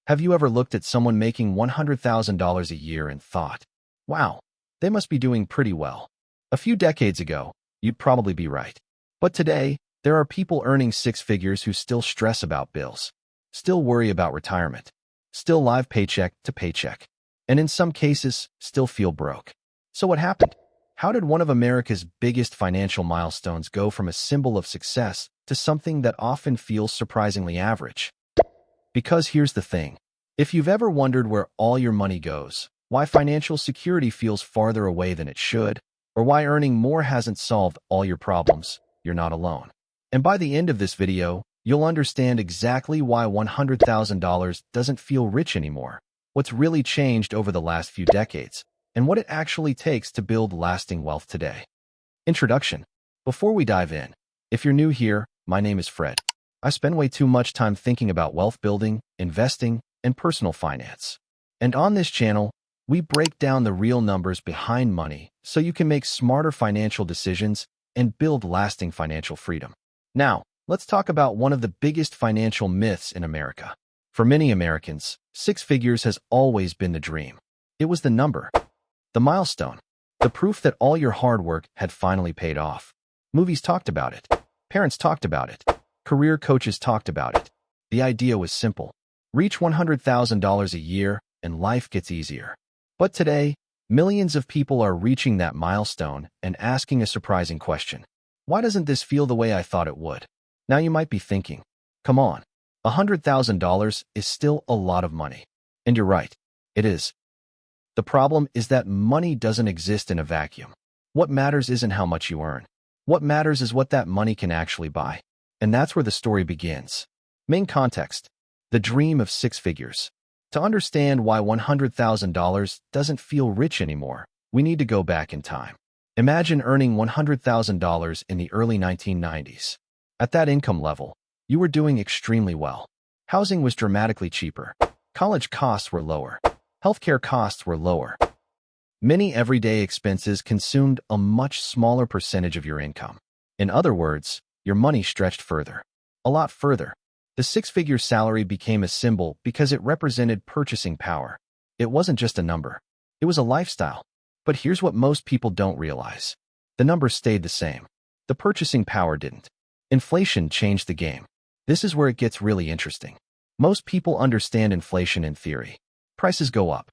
Have you ever looked at someone making $100,000 a year and thought, wow, they must be doing pretty well? A few decades ago, you'd probably be right. But today, there are people earning six figures who still stress about bills, still worry about retirement, still live paycheck to paycheck, and in some cases, still feel broke. So what happened? How did one of America's biggest financial milestones go from a symbol of success to something that often feels surprisingly average? Because here's the thing. If you've ever wondered where all your money goes, why financial security feels farther away than it should, or why earning more hasn't solved all your problems, you're not alone. And by the end of this video, you'll understand exactly why $100,000 doesn't feel rich anymore, what's really changed over the last few decades, and what it actually takes to build lasting wealth today. Introduction. Before we dive in, if you're new here, my name is Fred. I spend way too much time thinking about wealth building, investing, and personal finance. And on this channel, we break down the real numbers behind money so you can make smarter financial decisions and build lasting financial freedom. Now, let's talk about one of the biggest financial myths in America. For many Americans, six figures has always been the dream. It was the number, the milestone, the proof that all your hard work had finally paid off. Movies talked about it. Parents talked about it. Career coaches talked about it. The idea was simple. Reach $100,000 a year and life gets easier. But today, millions of people are reaching that milestone and asking a surprising question. Why doesn't this feel the way I thought it would? Now you might be thinking, come on, $100,000 is still a lot of money. And you're right, it is. The problem is that money doesn't exist in a vacuum. What matters isn't how much you earn. What matters is what that money can actually buy. And that's where the story begins. Main context, the dream of six figures. To understand why $100,000 doesn't feel rich anymore, we need to go back in time. Imagine earning $100,000 in the early 1990s. At that income level, you were doing extremely well. Housing was dramatically cheaper. College costs were lower. Healthcare costs were lower. Many everyday expenses consumed a much smaller percentage of your income. In other words, your money stretched further. A lot further. The six-figure salary became a symbol because it represented purchasing power. It wasn't just a number. It was a lifestyle. But here's what most people don't realize. The number stayed the same. The purchasing power didn't. Inflation changed the game. This is where it gets really interesting. Most people understand inflation in theory. Prices go up.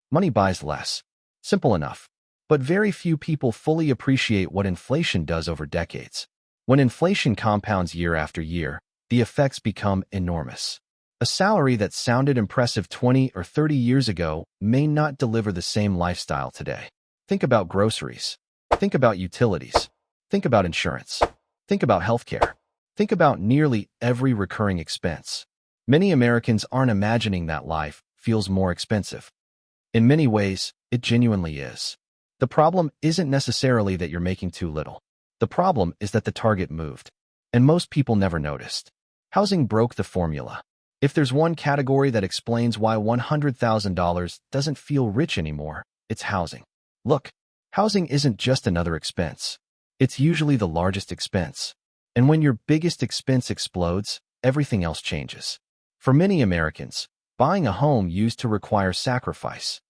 Money buys less. Simple enough. But very few people fully appreciate what inflation does over decades. When inflation compounds year after year, the effects become enormous. A salary that sounded impressive 20 or 30 years ago may not deliver the same lifestyle today. Think about groceries. Think about utilities. Think about insurance. Think about healthcare. Think about nearly every recurring expense. Many Americans aren't imagining that life feels more expensive. In many ways, it genuinely is. The problem isn't necessarily that you're making too little. The problem is that the target moved, and most people never noticed. Housing broke the formula. If there's one category that explains why $100,000 doesn't feel rich anymore, it's housing. Look, housing isn't just another expense. It's usually the largest expense. And when your biggest expense explodes, everything else changes. For many Americans, buying a home used to require sacrifice.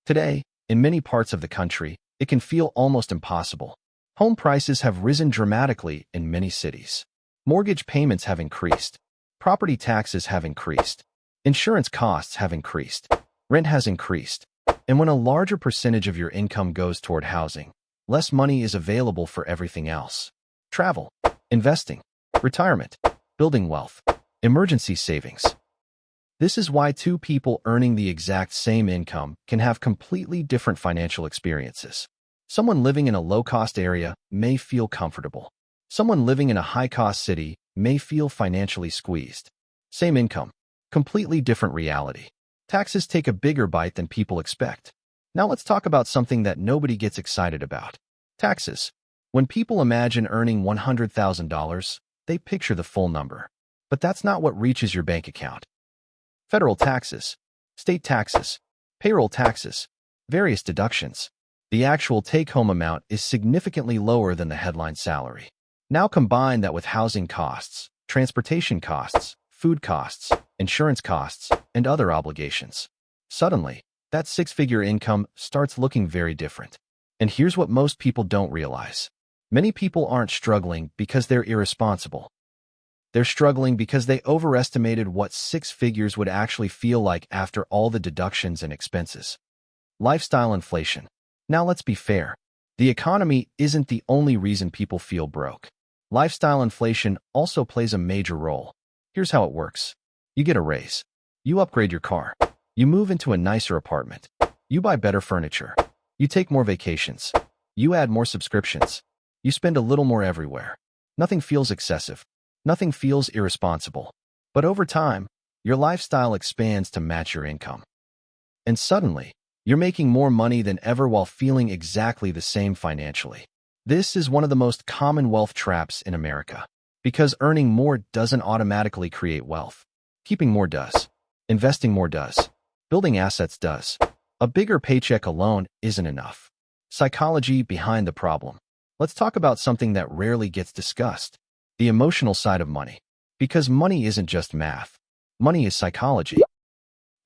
Today, in many parts of the country, it can feel almost impossible. Home prices have risen dramatically in many cities. Mortgage payments have increased. Property taxes have increased. Insurance costs have increased. Rent has increased. And when a larger percentage of your income goes toward housing, less money is available for everything else. Travel, investing, retirement, building wealth, emergency savings. This is why two people earning the exact same income can have completely different financial experiences. Someone living in a low-cost area may feel comfortable. Someone living in a high-cost city may feel financially squeezed. Same income, completely different reality. Taxes take a bigger bite than people expect. Now let's talk about something that nobody gets excited about. Taxes. When people imagine earning $100,000, they picture the full number. But that's not what reaches your bank account. Federal taxes, state taxes, payroll taxes, various deductions. The actual take-home amount is significantly lower than the headline salary. Now combine that with housing costs, transportation costs, food costs, insurance costs, and other obligations. Suddenly, that six-figure income starts looking very different. And here's what most people don't realize. Many people aren't struggling because they're irresponsible. They're struggling because they overestimated what six figures would actually feel like after all the deductions and expenses. Lifestyle inflation. Now let's be fair. The economy isn't the only reason people feel broke. Lifestyle inflation also plays a major role. Here's how it works. You get a raise. You upgrade your car. You move into a nicer apartment. You buy better furniture. You take more vacations. You add more subscriptions. You spend a little more everywhere. Nothing feels excessive. Nothing feels irresponsible. But over time, your lifestyle expands to match your income. And suddenly, you're making more money than ever while feeling exactly the same financially. This is one of the most common wealth traps in America, because earning more doesn't automatically create wealth. Keeping more does. Investing more does. Building assets does. A bigger paycheck alone isn't enough. Psychology behind the problem. Let's talk about something that rarely gets discussed. The emotional side of money. Because money isn't just math. Money is psychology.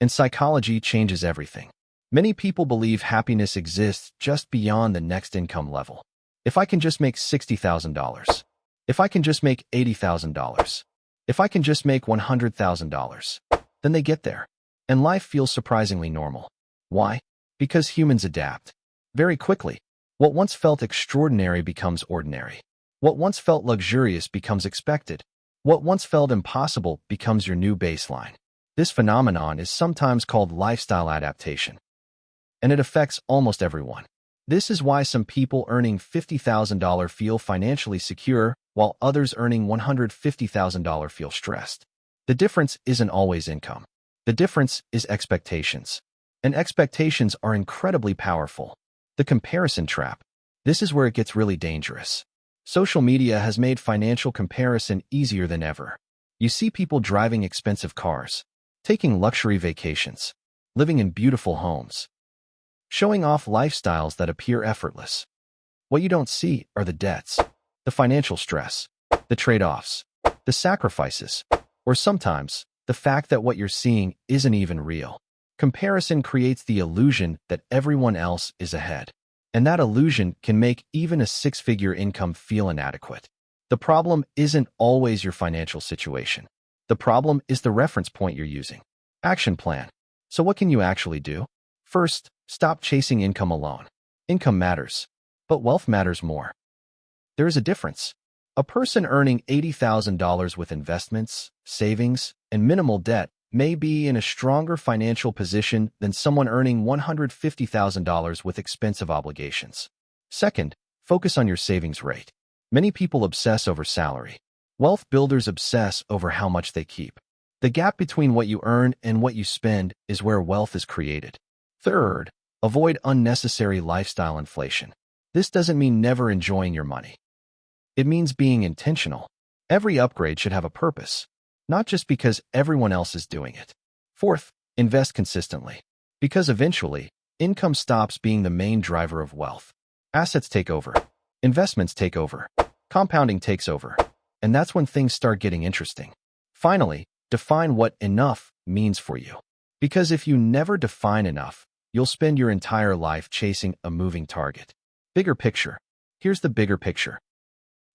And psychology changes everything. Many people believe happiness exists just beyond the next income level. If I can just make $60,000. If I can just make $80,000. If I can just make $100,000. Then they get there. And life feels surprisingly normal. Why? Because humans adapt. Very quickly. What once felt extraordinary becomes ordinary. What once felt luxurious becomes expected. What once felt impossible becomes your new baseline. This phenomenon is sometimes called lifestyle adaptation. And it affects almost everyone. This is why some people earning $50,000 feel financially secure, while others earning $150,000 feel stressed. The difference isn't always income. The difference is expectations. And expectations are incredibly powerful. The comparison trap. This is where it gets really dangerous. Social media has made financial comparison easier than ever. You see people driving expensive cars, taking luxury vacations, living in beautiful homes, showing off lifestyles that appear effortless. What you don't see are the debts, the financial stress, the trade-offs, the sacrifices, or sometimes the fact that what you're seeing isn't even real. Comparison creates the illusion that everyone else is ahead. And that illusion can make even a six-figure income feel inadequate. The problem isn't always your financial situation. The problem is the reference point you're using. Action plan. So what can you actually do? First, stop chasing income alone. Income matters, but wealth matters more. There is a difference. A person earning $80,000 with investments, savings, and minimal debt may be in a stronger financial position than someone earning $150,000 with expensive obligations. Second, focus on your savings rate. Many people obsess over salary. Wealth builders obsess over how much they keep. The gap between what you earn and what you spend is where wealth is created. Third, avoid unnecessary lifestyle inflation. This doesn't mean never enjoying your money. It means being intentional. Every upgrade should have a purpose, not just because everyone else is doing it. Fourth, invest consistently. Because eventually, income stops being the main driver of wealth. Assets take over. Investments take over. Compounding takes over. And that's when things start getting interesting. Finally, define what enough means for you. Because if you never define enough, you'll spend your entire life chasing a moving target. Bigger picture. Here's the bigger picture.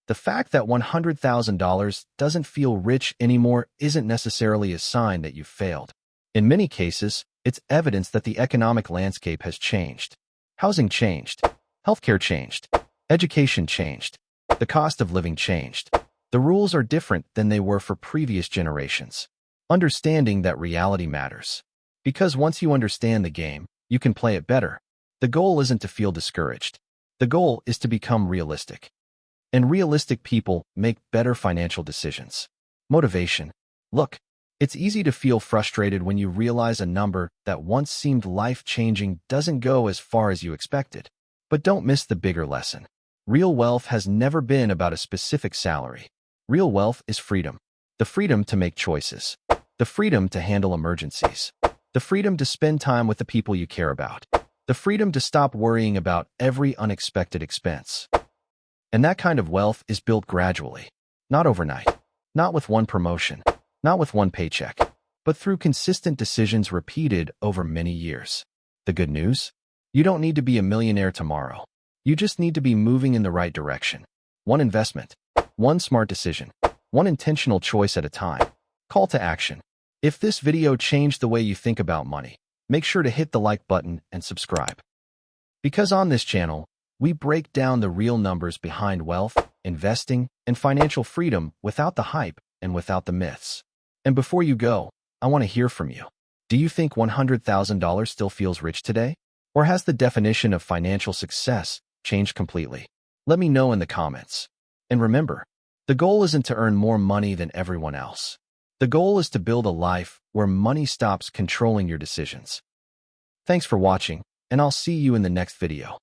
The fact that $100,000 doesn't feel rich anymore isn't necessarily a sign that you've failed. In many cases, it's evidence that the economic landscape has changed. Housing changed. Healthcare changed. Education changed. The cost of living changed. The rules are different than they were for previous generations. Understanding that reality matters. Because once you understand the game, you can play it better. The goal isn't to feel discouraged. The goal is to become realistic. And realistic people make better financial decisions. Motivation. Look, it's easy to feel frustrated when you realize a number that once seemed life-changing doesn't go as far as you expected. But don't miss the bigger lesson. Real wealth has never been about a specific salary. Real wealth is freedom. The freedom to make choices. The freedom to handle emergencies. The freedom to spend time with the people you care about. The freedom to stop worrying about every unexpected expense. And that kind of wealth is built gradually, not overnight, not with one promotion, not with one paycheck. but through consistent decisions repeated over many years. The good news? You don't need to be a millionaire tomorrow. You just need to be moving in the right direction. One investment, one smart decision, one intentional choice at a time. Call to action. If this video changed the way you think about money, make sure to hit the like button and subscribe. Because on this channel, we break down the real numbers behind wealth, investing, and financial freedom without the hype and without the myths. And before you go, I want to hear from you. Do you think $100,000 still feels rich today? Or has the definition of financial success changed completely? Let me know in the comments. And remember, the goal isn't to earn more money than everyone else. The goal is to build a life where money stops controlling your decisions. Thanks for watching, and I'll see you in the next video.